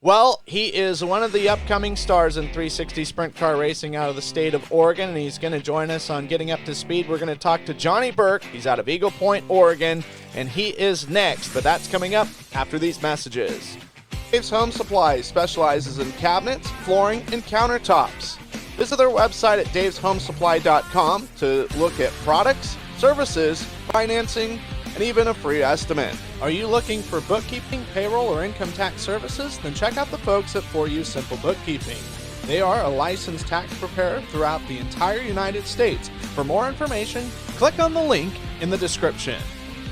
Well, he is one of the upcoming stars in 360 sprint car racing out of the state of Oregon, and he's going to join us on Getting Up to Speed. We're going to talk to Johnny Burke. He's out of Eagle Point, Oregon, and he is next, but that's coming up after these messages. Dave's Home Supply specializes in cabinets, flooring, and countertops. Visit their website at daveshomesupply.com to look at products, services, financing, and even a free estimate. Are you looking for bookkeeping, payroll, or income tax services? Then check out the folks at For You Simple Bookkeeping. They are a licensed tax preparer throughout the entire United States. For more information, click on the link in the description.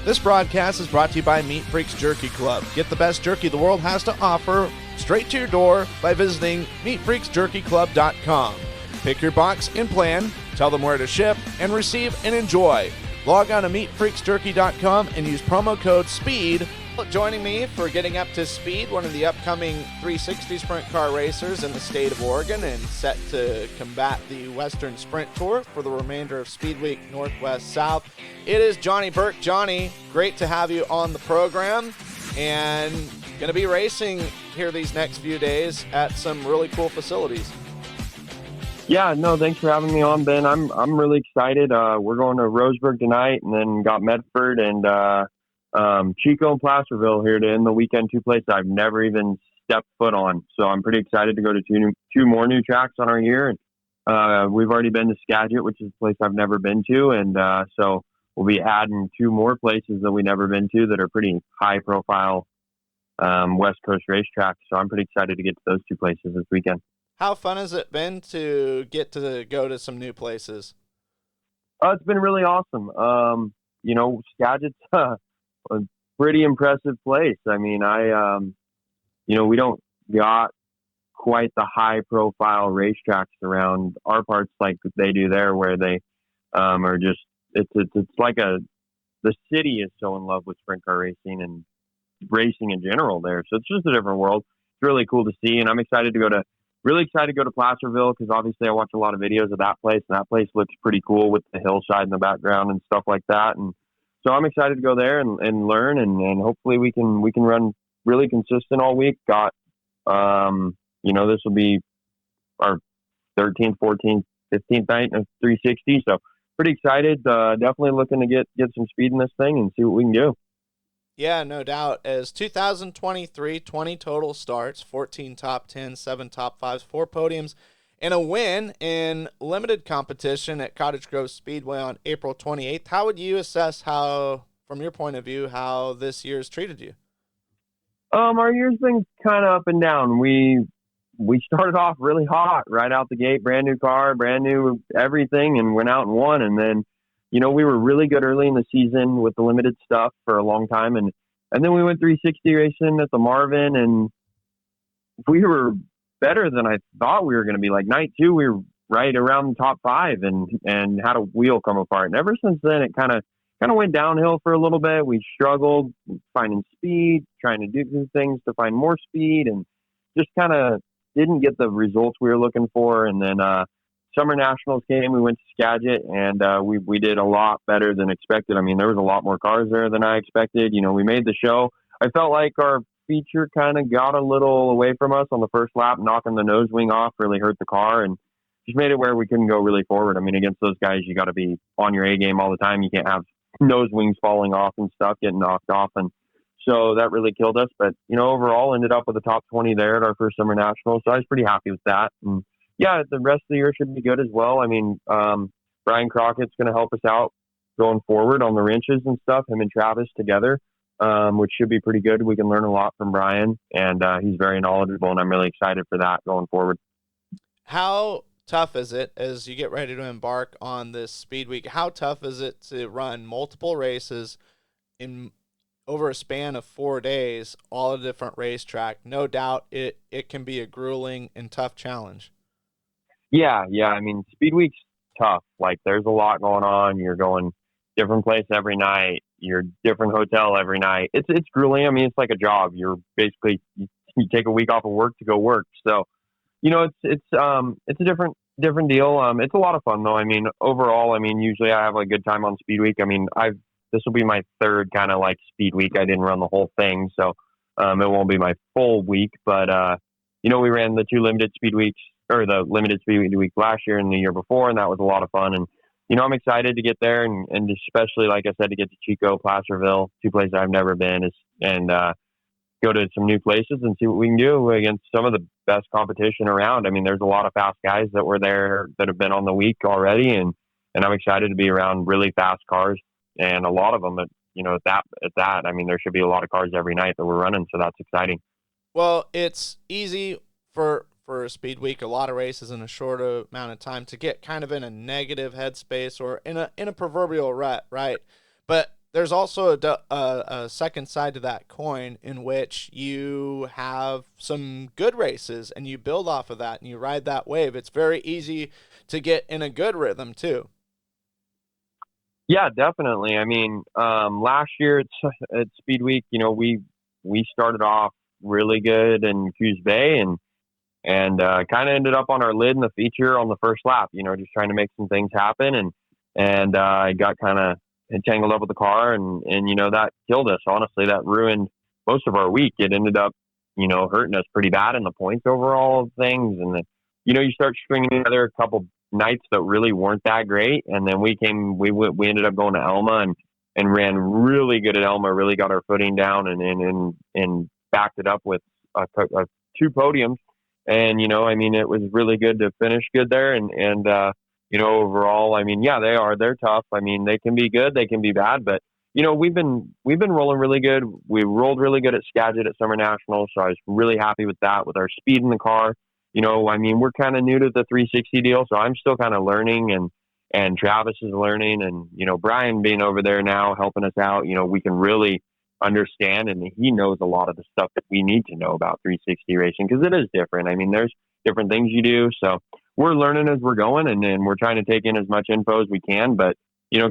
This broadcast is brought to you by Meat Freaks Jerky Club. Get the best jerky the world has to offer straight to your door by visiting meatfreaksjerkyclub.com. Pick your box and plan, tell them where to ship, and receive and enjoy. Log on to meatfreaksjerky.com and use promo code SPEED. Joining me for Getting Up to Speed, one of the upcoming 360 sprint car racers in the state of Oregon and set to combat the Western Sprint Tour for the remainder of Speed Week Northwest South. It is Johnny Burke. Johnny, great to have you on the program, and going to be racing here these next few days at some really cool facilities. Yeah, no, thanks for having me on, Ben. I'm really excited. We're going to Roseburg tonight, and then got Medford and Chico and Placerville here to end the weekend. Two places I've never even stepped foot on. So I'm pretty excited to go to two more new tracks on our year. And we've already been to Skagit, which is a place I've never been to, and so we'll be adding two more places that we've never been to that are pretty high-profile West Coast racetracks. So I'm pretty excited to get to those two places this weekend. How fun has it been to get to go to some new places? It's been really awesome. Skagit's a pretty impressive place. I mean, we don't got quite the high-profile racetracks around our parts like they do there, where they are just it's like the city is so in love with sprint car racing and racing in general there. So it's just a different world. It's really cool to see, and I'm really excited to go to Placerville because obviously I watch a lot of videos of that place, and that place looks pretty cool with the hillside in the background and stuff like that. And so I'm excited to go there and learn, and hopefully we can run really consistent all week. This will be our 13th, 14th, 15th night of 360. So pretty excited. Definitely looking to get some speed in this thing and see what we can do. Yeah, no doubt. As 2023, 20 total starts, 14 top 10s, 7 top 5s, 4 podiums, and a win in limited competition at Cottage Grove Speedway on April 28th. How would you assess from your point of view, how this year's treated you? Our year's been kind of up and down. We started off really hot right out the gate, brand new car, brand new everything, and went out and won. And then we were really good early in the season with the limited stuff for a long time. And then we went 360 racing at the Marvin, and we were better than I thought we were going to be. Like night 2, we were right around the top 5 and had a wheel come apart. And ever since then, it kind of went downhill for a little bit. We struggled finding speed, trying to do things to find more speed, and just kind of didn't get the results we were looking for. And then, Summer Nationals came, we went to Skagit, and we did a lot better than expected. I mean, there was a lot more cars there than I expected. We made the show. I felt like our feature kind of got a little away from us on the first lap, knocking the nose wing off, really hurt the car, and just made it where we couldn't go really forward. I mean, against those guys, you got to be on your A game all the time. You can't have nose wings falling off and stuff, getting knocked off, and so that really killed us. But, overall ended up with the top 20 there at our first Summer Nationals, so I was pretty happy with that. And yeah, the rest of the year should be good as well. I mean, Brian Crockett's going to help us out going forward on the wrenches and stuff, him and Travis together, which should be pretty good. We can learn a lot from Brian, and he's very knowledgeable, and I'm really excited for that going forward. How tough is it as you get ready to embark on this speed week? How tough is it to run multiple races in over a span of 4 days, all a different racetrack? No doubt it can be a grueling and tough challenge. Yeah. I mean, Speed Week's tough. Like, there's a lot going on. You're going different place every night. You're different hotel every night. It's grueling. I mean, it's like a job. You're basically you take a week off of work to go work. So, it's a different deal. It's a lot of fun though. I mean, overall, usually I have a good time on Speed Week. I mean, this will be my third kind of like Speed Week. I didn't run the whole thing, so It won't be my full week, but we ran the two limited speed weeks or the limited speed week last year and the year before, and that was a lot of fun. And I'm excited to get there, and especially like I said, to get to Chico, Placerville, two places I've never been, and go to some new places and see what we can do against some of the best competition around. I mean, there's a lot of fast guys that were there that have been on the week already, and I'm excited to be around really fast cars, and a lot of them at that. I mean, there should be a lot of cars every night that we're running, so that's exciting. Well, it's easy for a speed week, a lot of races in a short amount of time, to get kind of in a negative headspace or in a proverbial rut, right? But there's also a second side to that coin in which you have some good races and you build off of that and you ride that wave. It's very easy to get in a good rhythm too. Yeah, definitely. I mean, last year at Speed Week, we started off really good in Coos Bay, and kind of ended up on our lid in the feature on the first lap. Just trying to make some things happen, and I got kind of entangled up with the car, and that killed us. Honestly, that ruined most of our week. It ended up hurting us pretty bad in the points overall of things, and then you start stringing together a couple nights that really weren't that great, and then we ended up going to Elma and ran really good at Elma. Really got our footing down, and backed it up with two podiums. And it was really good to finish good there, and overall, I mean, yeah, they're tough. I mean, they can be good, they can be bad, but we've been rolling really good. We rolled really good at Skagit at Summer Nationals, so I was really happy with that, with our speed in the car. I mean, we're kind of new to the 360 deal, so I'm still kind of learning, and Travis is learning, and Brian being over there now helping us out. We can really understand, and he knows a lot of the stuff that we need to know about 360 racing, because it is different. I mean, there's different things you do, so we're learning as we're going, and then we're trying to take in as much info as we can. But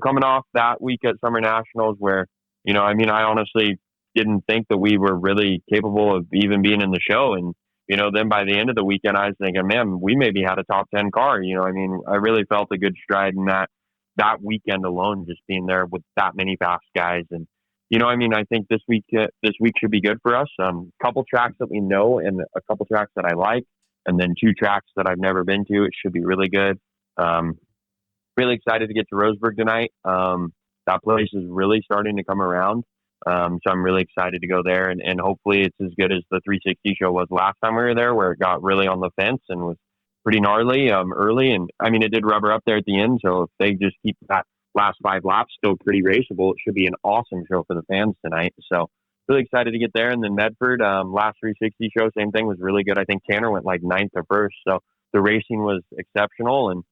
coming off that week at Summer Nationals, where I mean, I honestly didn't think that we were really capable of even being in the show, and then by the end of the weekend, I was thinking, man, we maybe had a top 10 car. I mean, I really felt a good stride in that weekend alone, just being there with that many fast guys. And I mean, I think this week should be good for us. Couple tracks that we know, and a couple tracks that I like, and then two tracks that I've never been to. It should be really good. Really excited to get to Roseburg tonight. That place is really starting to come around. So I'm really excited to go there, and hopefully it's as good as the 360 show was last time we were there, where it got really on the fence and was pretty gnarly early. And I mean, it did rubber up there at the end. So if they just keep that last 5 laps still pretty raceable, it should be an awesome show for the fans tonight. So really excited to get there. And then Medford, last 360 show, same thing, was really good. I think Tanner went like 9th or 1st. So the racing was exceptional, and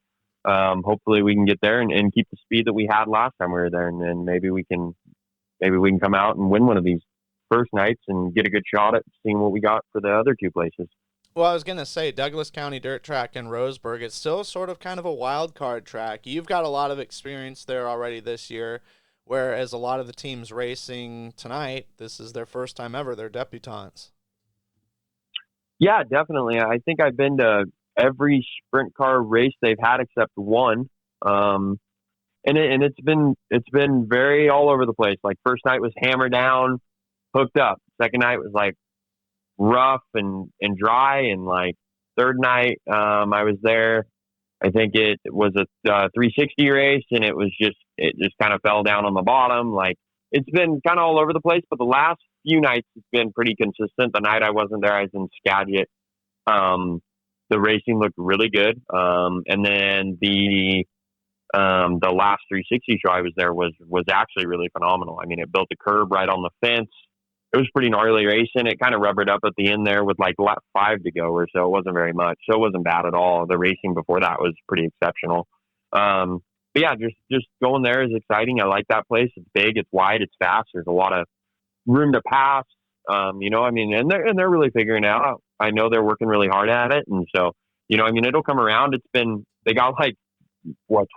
hopefully we can get there and keep the speed that we had last time we were there. And then maybe we can come out and win one of these first nights and get a good shot at seeing what we got for the other two places. Well, I was going to say, Douglas County Dirt Track in Roseburg, it's still sort of kind of a wild card track. You've got a lot of experience there already this year, whereas a lot of the teams racing tonight, this is their first time ever. They're debutantes. Yeah, definitely. I think I've been to every sprint car race they've had except one. And it's been very all over the place. Like, first night was hammer down, hooked up. Second night was like rough and dry, and like third night I was there, I think it was a 360 race, and it just kind of fell down on the bottom. Like, it's been kind of all over the place, but the last few nights it's been pretty consistent. The night I wasn't there, I was in Skagit. The racing looked really good, and then the last 360 show I was there was actually really phenomenal. I mean, it built a curb right on the fence. It was pretty gnarly racing. It kind of rubbered up at the end there with like lap 5 to go or so. It wasn't very much. So it wasn't bad at all. The racing before that was pretty exceptional. But yeah, just going there is exciting. I like that place. It's big, it's wide, it's fast. There's a lot of room to pass. I mean, and they're really figuring it out. I know they're working really hard at it. And so, I mean, it'll come around. They got like,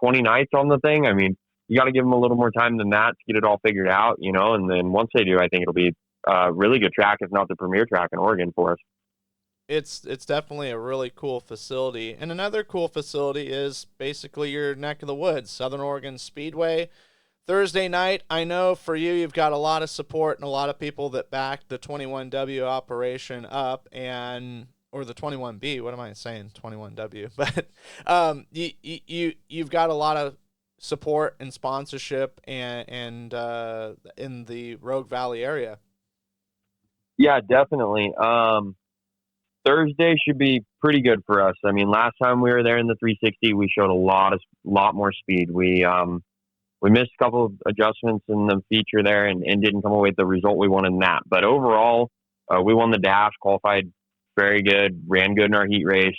20 nights on the thing. I mean, you got to give them a little more time than that to get it all figured out, and then once they do, I think it'll be a really good track, if not the premier track in Oregon for us. It's definitely a really cool facility. And another cool facility is basically your neck of the woods, Southern Oregon Speedway. Thursday night, I know for you, you've got a lot of support and a lot of people that backed the 21W operation up, and or the 21B. What am I saying? 21W. But you've got a lot of support and sponsorship and in the Rogue Valley area. Yeah, definitely. Thursday should be pretty good for us. I mean, last time we were there in the 360, we showed a lot more speed. We missed a couple of adjustments in the feature there and didn't come away with the result we wanted in that. But overall, we won the dash, qualified very good, ran good in our heat race.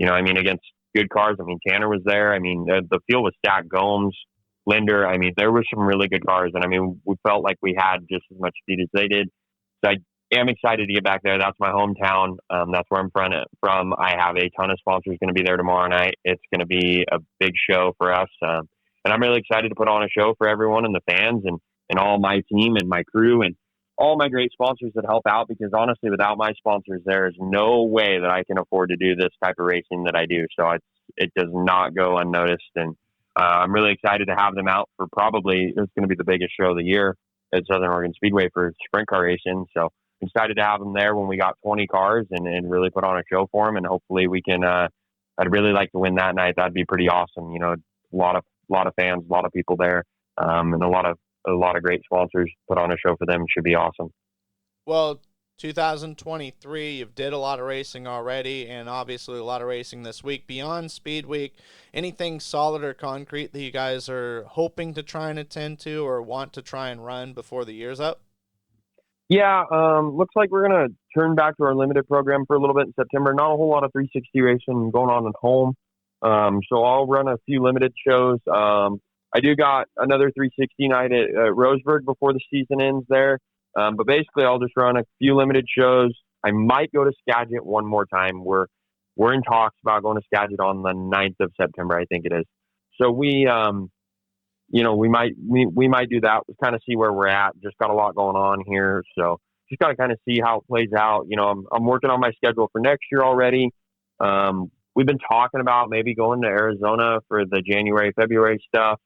I mean, against good cars. I mean, Tanner was there. I mean, the field was stacked. Gomes, Linder. I mean, there were some really good cars. And I mean, we felt like we had just as much speed as they did. So I am excited to get back there. That's my hometown. That's where I'm from. I have a ton of sponsors going to be there tomorrow night. It's going to be a big show for us. And I'm really excited to put on a show for everyone and the fans and all my team and my crew and all my great sponsors that help out, because honestly, without my sponsors, there is no way that I can afford to do this type of racing that I do. So it does not go unnoticed. And I'm really excited to have them out for probably, it's going to be the biggest show of the year at Southern Oregon Speedway for sprint car racing. So I'm excited to have them there when we got 20 cars and really put on a show for them. And hopefully we can, I'd really like to win that night. That'd be pretty awesome. A lot of fans, a lot of people there, and a lot of great sponsors put on a show for them. Should be awesome. Well, 2023, you've did a lot of racing already, and obviously a lot of racing this week. Beyond Speed Week, anything solid or concrete that you guys are hoping to try and attend to or want to try and run before the year's up? Yeah, looks like we're going to turn back to our limited program for a little bit in September. Not a whole lot of 360 racing going on at home. So I'll run a few limited shows. I do got another 360 night at Roseburg before the season ends there. But basically I'll just run a few limited shows. I might go to Skagit one more time. We're in talks about going to Skagit on the 9th of September, I think it is. So we might do that. We'll kind of see where we're at. Just got a lot going on here. So just got to kind of see how it plays out. I'm working on my schedule for next year already. We've been talking about maybe going to Arizona for the January, February stuff.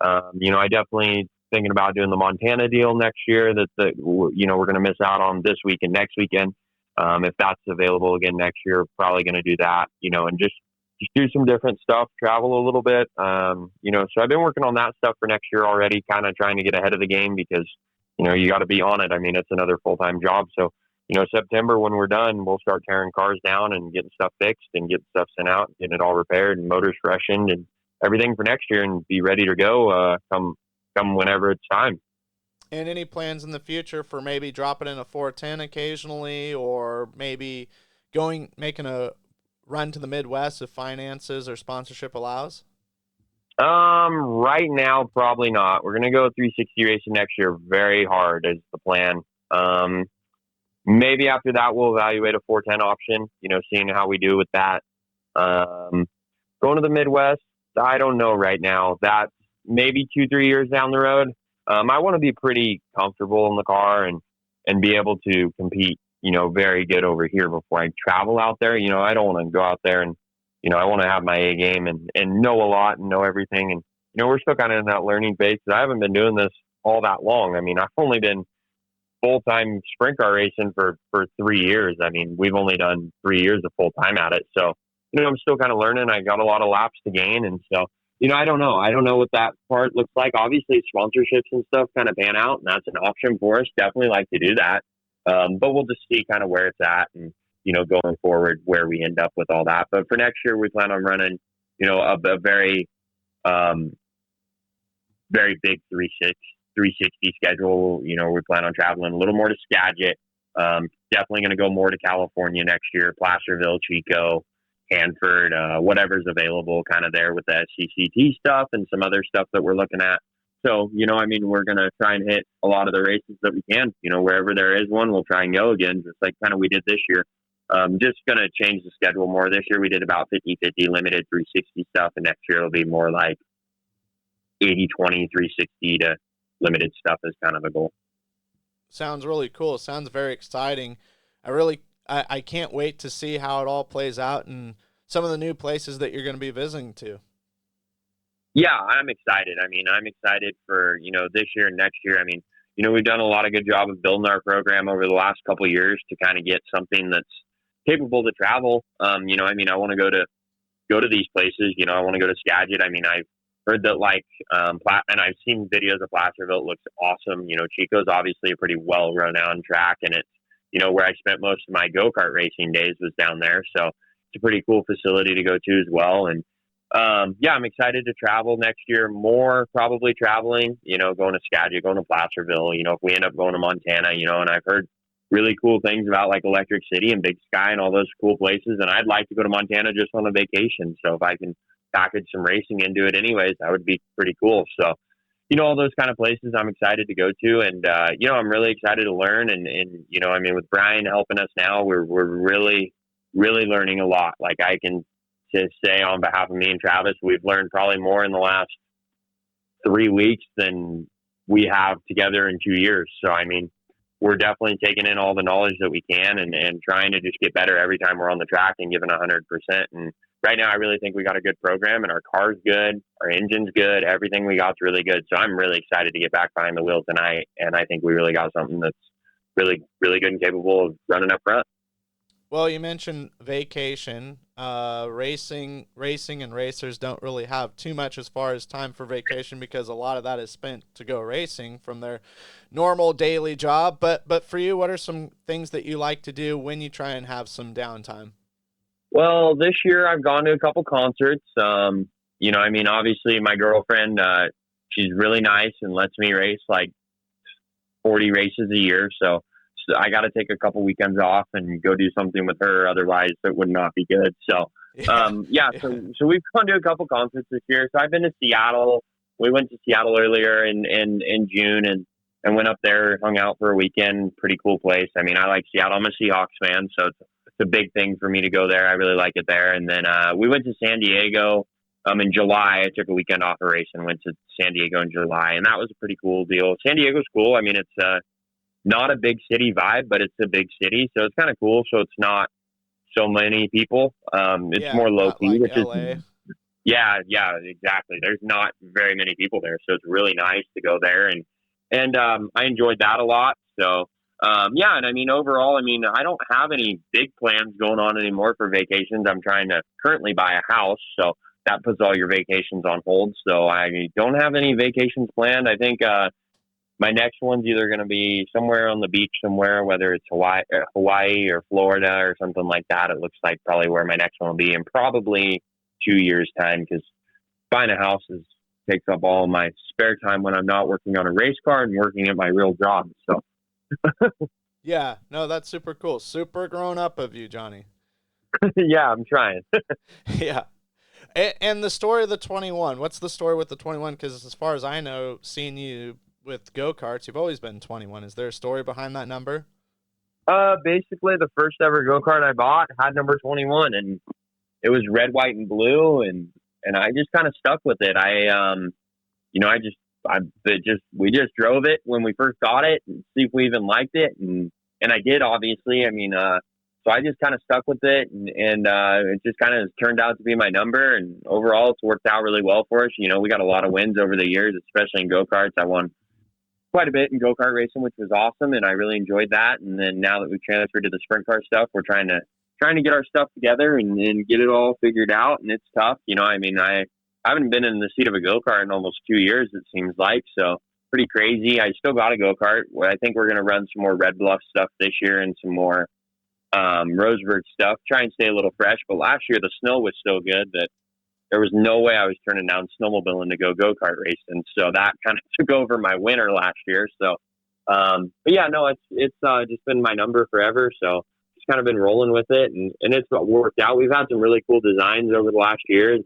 I definitely thinking about doing the Montana deal next year that we're going to miss out on this week and next weekend. If that's available again next year, probably going to do that, and just do some different stuff, travel a little bit. So I've been working on that stuff for next year already, kind of trying to get ahead of the game because, you got to be on it. I mean, it's another full-time job. So, September when we're done, we'll start tearing cars down and getting stuff fixed and getting stuff sent out, getting it all repaired and motors freshened and everything for next year and be ready to go come whenever it's time. And any plans in the future for maybe dropping in a 410 occasionally, or maybe making a run to the Midwest if finances or sponsorship allows? Right now, probably not. We're going to go 360 racing next year very hard is the plan. Maybe after that, we'll evaluate a 410 option, seeing how we do with that. Going to the Midwest, I don't know right now. That's maybe 2-3 years down the road. I want to be pretty comfortable in the car and be able to compete, very good over here before I travel out there. I don't want to go out there and, I want to have my A game and know a lot and know everything. And, we're still kind of in that learning phase. I haven't been doing this all that long. I mean, I've only been full-time sprint car racing for 3 years. I mean, we've only done 3 years of full-time at it. So, I'm still kind of learning. I got a lot of laps to gain. And so, I don't know. I don't know what that part looks like. Obviously, sponsorships and stuff kind of pan out, and that's an option for us. Definitely like to do that. But we'll just see kind of where it's at and, going forward where we end up with all that. But for next year, we plan on running, a very, very big 360 schedule. We plan on traveling a little more to Skagit. Definitely going to go more to California next year, Placerville, Chico, Hanford, whatever's available kind of there with the SCCT stuff and some other stuff that we're looking at. So, we're going to try and hit a lot of the races that we can, wherever there is one, we'll try and go again, just like kind of we did this year. Just going to change the schedule more. This year we did about 50-50 limited 360 stuff, and next year it'll be more like 80-20 360 to limited stuff is kind of the goal. Sounds really cool. Sounds very exciting. I can't wait to see how it all plays out and some of the new places that you're going to be visiting to. Yeah, I'm excited. I mean, I'm excited for, this year and next year. I mean, we've done a lot of good job of building our program over the last couple of years to kind of get something that's capable to travel. I mean, I want to go to these places. I want to go to Skagit. I mean, I've heard that and I've seen videos of Placerville. It looks awesome. Chico's obviously a pretty well-renowned track, and it's, where I spent most of my go-kart racing days was down there. So it's a pretty cool facility to go to as well. And yeah, I'm excited to travel next year. More probably traveling, going to Skagit, going to Placerville. If we end up going to Montana, and I've heard really cool things about like Electric City and Big Sky and all those cool places. And I'd like to go to Montana just on a vacation. So if I can package some racing into it anyways, that would be pretty cool. So, all those kind of places I'm excited to go to. And, I'm really excited to learn. And I mean, with Brian helping us now, we're really, really learning a lot. Like I can to say on behalf of me and Travis, we've learned probably more in the last 3 weeks than we have together in 2 years. So, I mean, we're definitely taking in all the knowledge that we can and trying to just get better every time we're on the track and giving 100%. And right now, I really think we got a good program, and our car's good, our engine's good, everything we got's really good. So I'm really excited to get back behind the wheel tonight, and I think we really got something that's really, really good and capable of running up front. Well, you mentioned vacation. Racing and racers don't really have too much as far as time for vacation because a lot of that is spent to go racing from their normal daily job. But for you, what are some things that you like to do when you try and have some downtime? Well, this year I've gone to a couple concerts. I mean, obviously my girlfriend, she's really nice and lets me race like 40 races a year. So I got to take a couple weekends off and go do something with her. Otherwise it would not be good. So, so we've gone to a couple concerts this year. So I've been to Seattle. We went to Seattle earlier in June and went up there, hung out for a weekend. Pretty cool place. I mean, I like Seattle. I'm a Seahawks fan, so it's a big thing for me to go there. I really like it there. And then, we went to San Diego, in July. I took a weekend off of race and went to San Diego in July, and that was a pretty cool deal. San Diego's cool. I mean, it's, not a big city vibe, but it's a big city, so it's kind of cool. So it's not so many people. It's more low key, like which LA. is yeah, exactly. There's not very many people there, so it's really nice to go there, and I enjoyed that a lot. So and I mean overall, I mean I don't have any big plans going on anymore for vacations. I'm trying to currently buy a house, so that puts all your vacations on hold. So I don't have any vacations planned. I think my next one's either going to be somewhere on the beach somewhere, whether it's Hawaii or Florida or something like that. It looks like probably where my next one will be in probably 2 years' time, because buying a house takes up all my spare time when I'm not working on a race car and working at my real job. So, Yeah, no, that's super cool. Super grown up of you, Johnny. yeah, I'm trying. Yeah. And the story of the 21, what's the story with the 21? Because as far as I know, seeing you with go-karts, you've always been 21. Is there a story behind that number? Basically the first ever go-kart I bought had number 21, and it was red, white, and blue, and I just kind of stuck with it. We just drove it when we first got it and see if we even liked it, and I did, obviously. I mean, so I just kind of stuck with it, and it just kind of turned out to be my number, and overall it's worked out really well for us. We got a lot of wins over the years, especially in go-karts. I won quite a bit in go-kart racing, which was awesome, and I really enjoyed that. And then now that we've transferred to the sprint car stuff, we're trying to get our stuff together and get it all figured out, and it's tough. I mean, I haven't been in the seat of a go-kart in almost 2 years, it seems like, so pretty crazy. I still got a go-kart. I think we're going to run some more Red Bluff stuff this year and some more Roseburg stuff, try and stay a little fresh. But last year the snow was so good that there was no way I was turning down snowmobiling to go-kart racing. So that kind of took over my winter last year. So, but yeah, no, it's just been my number forever. So just kind of been rolling with it, and it's worked out. We've had some really cool designs over the last years.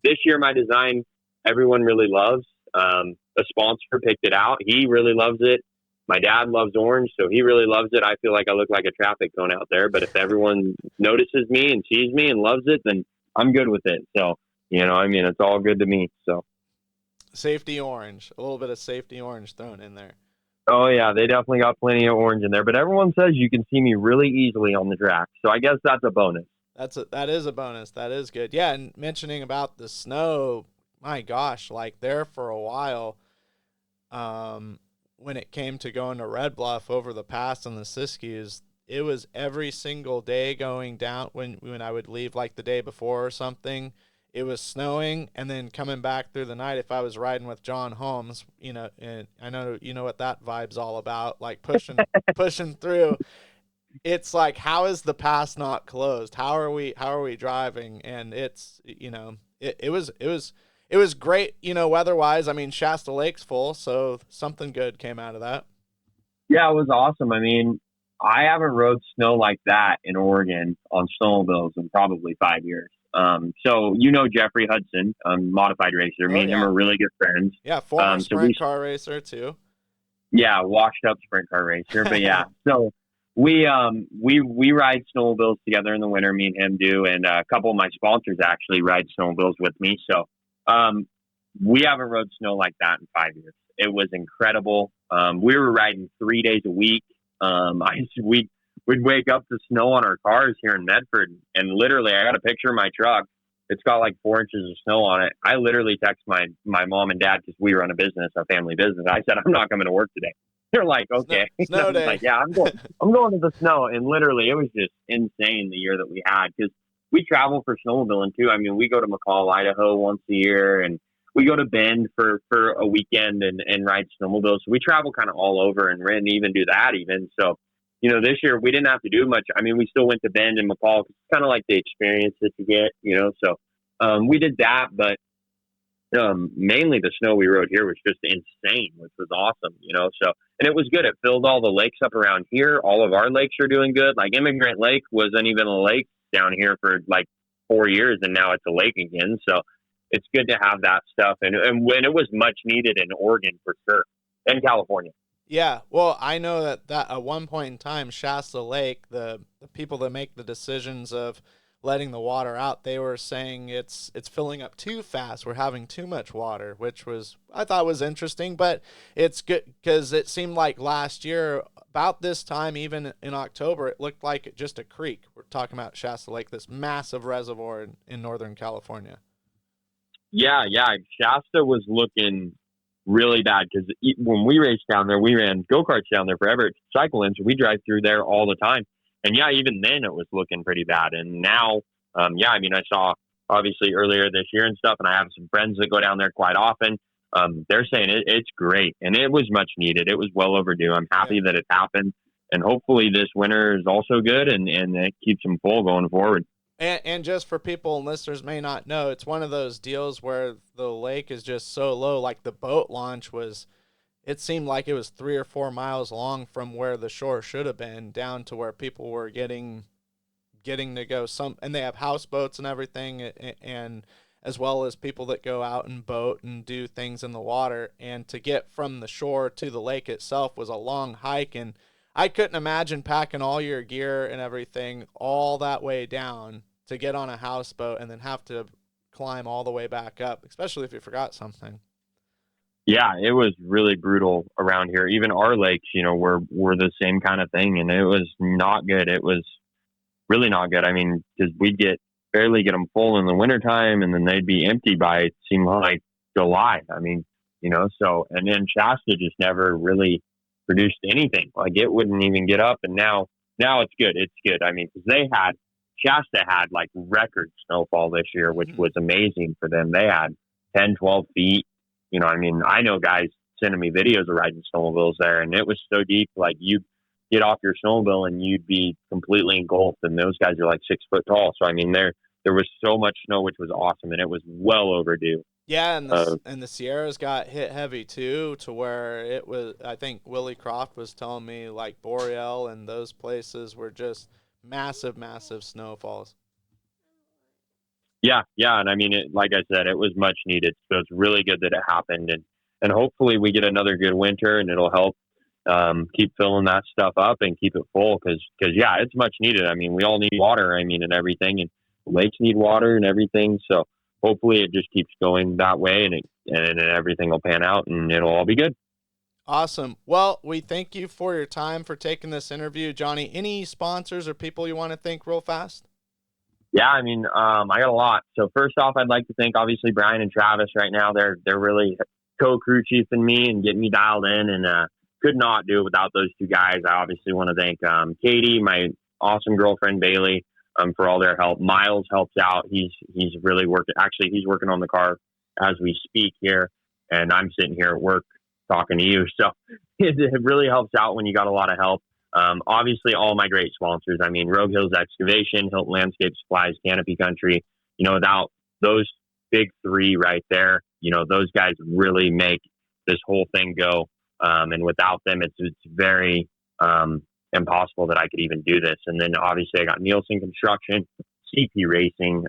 This year, my design, everyone really loves. A sponsor picked it out. He really loves it. My dad loves orange, so he really loves it. I feel like I look like a traffic cone out there, but if everyone notices me and sees me and loves it, then I'm good with it. So, I mean, it's all good to me. So, Safety orange, a little bit of safety orange thrown in there. oh yeah, they definitely got plenty of orange in there, but everyone says you can see me really easily on the track. So I guess that's a bonus. That is a bonus. That is good. Yeah, and mentioning about the snow, my gosh, like there for a while, when it came to going to Red Bluff over the pass and the Siskiyous, it was every single day going down when I would leave like the day before or something. It was snowing, and then coming back through the night. If I was riding with John Holmes, and I know you know what that vibe's all about, like pushing through. It's like, how is the pass not closed? How are we driving? And it's, it was great, weather-wise. I mean, Shasta Lake's full, so something good came out of that. Yeah, it was awesome. I mean, I haven't rode snow like that in Oregon on snowmobiles in probably 5 years. So Jeffrey Hudson, modified racer. Oh Me and him yeah. are really good friends. Yeah, former So we sprint car racer too. Yeah, washed up sprint car racer. But yeah, so we ride snowmobiles together in the winter. Me and him do, and a couple of my sponsors actually ride snowmobiles with me. So we haven't rode snow like that in 5 years. It was incredible. We were riding 3 days a week. We'd wake up to snow on our cars here in Medford, and literally, I got a picture of my truck. It's got like 4 inches of snow on it. I literally text my mom and dad, because we run a family business. I said, I'm not coming to work today. They're like, okay. Snow I was day. like, yeah, I'm going to the snow. And literally, it was just insane the year that we had, because we travel for snowmobiling too. I mean, we go to McCall, Idaho once a year, and we go to Bend for a weekend and ride snowmobiles. So we travel kind of all over, and didn't even do that even. So, this year we didn't have to do much. I mean, we still went to Bend and McCall. It's kind of like the experience that you get, So we did that, but mainly the snow we rode here was just insane, which was awesome, So, and it was good. It filled all the lakes up around here. All of our lakes are doing good. Like Immigrant Lake wasn't even a lake down here for like 4 years, and now it's a lake again. So it's good to have that stuff. And when it was much needed in Oregon for sure, and California. Yeah, well, I know that at one point in time, Shasta Lake, the people that make the decisions of letting the water out, they were saying it's filling up too fast. We're having too much water, which I thought was interesting, but it's good because it seemed like last year about this time, even in October, it looked like just a creek. We're talking about Shasta Lake, this massive reservoir in Northern California. Yeah. Shasta was looking really bad, because when we raced down there, we ran go-karts down there forever. Cycle in, so we drive through there all the time. And yeah, even then it was looking pretty bad. And now, I mean, I saw obviously earlier this year and stuff, and I have some friends that go down there quite often. They're saying it's great, and it was much needed. It was well overdue. I'm happy that it happened, and hopefully this winter is also good, and it keeps them full going forward. And just for people and listeners may not know, it's one of those deals where the lake is just so low. Like the boat launch it seemed like it was 3 or 4 miles long from where the shore should have been down to where people were getting to go and they have houseboats and everything, and as well as people that go out and boat and do things in the water. And to get from the shore to the lake itself was a long hike, and I couldn't imagine packing all your gear and everything all that way down to get on a houseboat and then have to climb all the way back up, especially if you forgot something. Yeah, it was really brutal around here. Even our lakes, were the same kind of thing, and it was not good. It was really not good. I mean, because we'd barely get them full in the wintertime, and then they'd be empty by, it seemed like, July. I mean, so, and then Shasta just never really produced anything. Like, it wouldn't even get up, and now it's good. It's good. I mean, because Shasta had like record snowfall this year, which was amazing for them. They had 10, 12 feet. I mean, I know guys sending me videos of riding snowmobiles there, and it was so deep. Like, you get off your snowmobile and you'd be completely engulfed, and those guys are like 6 foot tall. So, I mean, there was so much snow, which was awesome, and it was well overdue. Yeah, and the Sierras got hit heavy too, to where it was. I think Willie Croft was telling me like Boreal and those places were just massive, massive snowfalls. Yeah, and I mean, like I said, it was much needed. So it's really good that it happened, and hopefully we get another good winter, and it'll help keep filling that stuff up and keep it full, because yeah, it's much needed. I mean, we all need water. I mean, and everything, and lakes need water and everything. So hopefully it just keeps going that way, and everything will pan out, and it'll all be good. Awesome. Well, we thank you for your time, for taking this interview, Johnny. Any sponsors or people you want to thank real fast? Yeah, I mean, I got a lot. So first off, I'd like to thank obviously Brian and Travis right now. They're really co-crew chiefing me and getting me dialed in, and could not do it without those two guys. I obviously want to thank Katie, my awesome girlfriend Bailey, for all their help. Miles helps out. He's really working. Actually, he's working on the car as we speak here, and I'm sitting here at work talking to you. So it really helps out when you got a lot of help. Obviously, all my great sponsors. I mean, Rogue Hills Excavation, Hilton Landscape Supplies, Canopy Country. Without those big three right there, those guys really make this whole thing go. And without them, it's very impossible that I could even do this. And then obviously, I got Nielsen Construction, CP Racing,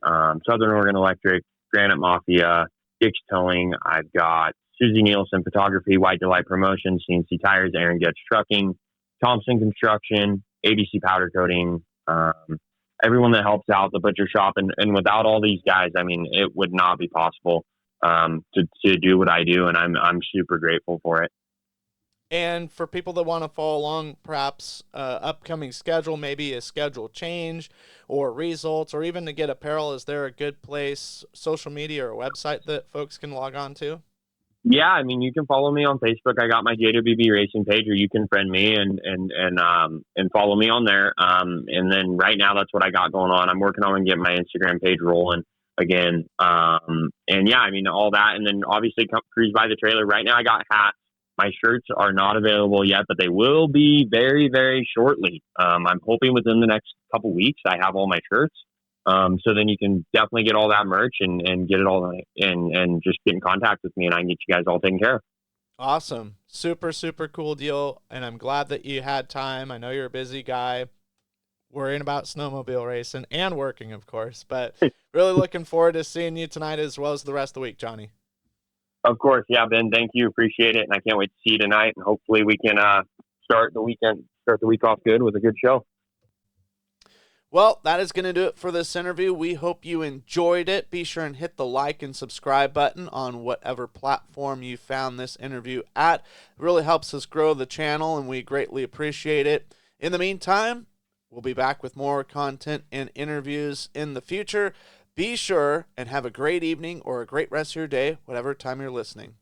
Southern Oregon Electric, Granite Mafia, Dick's Towing. I've got Susie Nielsen Photography, White Delight Promotions, CNC Tires, Aaron Getz Trucking, Thompson Construction, ABC Powder Coating, everyone that helps out, the butcher shop. And without all these guys, I mean, it would not be possible to do what I do. And I'm super grateful for it. And for people that want to follow along, perhaps upcoming schedule, maybe a schedule change or results, or even to get apparel, is there a good place, social media or website that folks can log on to? Yeah, I mean, you can follow me on Facebook. I got my JWB Racing page, or you can friend me and follow me on there. And then right now, that's what I got going on. I'm working on getting my Instagram page rolling again. And yeah, I mean, all that. And then obviously come cruise by the trailer. Right now, I got hats. My shirts are not available yet, but they will be very, very shortly. I'm hoping within the next couple weeks, I have all my shirts. So then you can definitely get all that merch and get it all and just get in contact with me, and I can get you guys all taken care of. Awesome. Super, super cool deal. And I'm glad that you had time. I know you're a busy guy worrying about snowmobile racing and working, of course, but really looking forward to seeing you tonight as well as the rest of the week, Johnny. Of course. Yeah, Ben, thank you. Appreciate it. And I can't wait to see you tonight. And hopefully we can start the week off good with a good show. Well, that is going to do it for this interview. We hope you enjoyed it. Be sure and hit the like and subscribe button on whatever platform you found this interview at. It really helps us grow the channel, and we greatly appreciate it. In the meantime, we'll be back with more content and interviews in the future. Be sure and have a great evening or a great rest of your day, whatever time you're listening.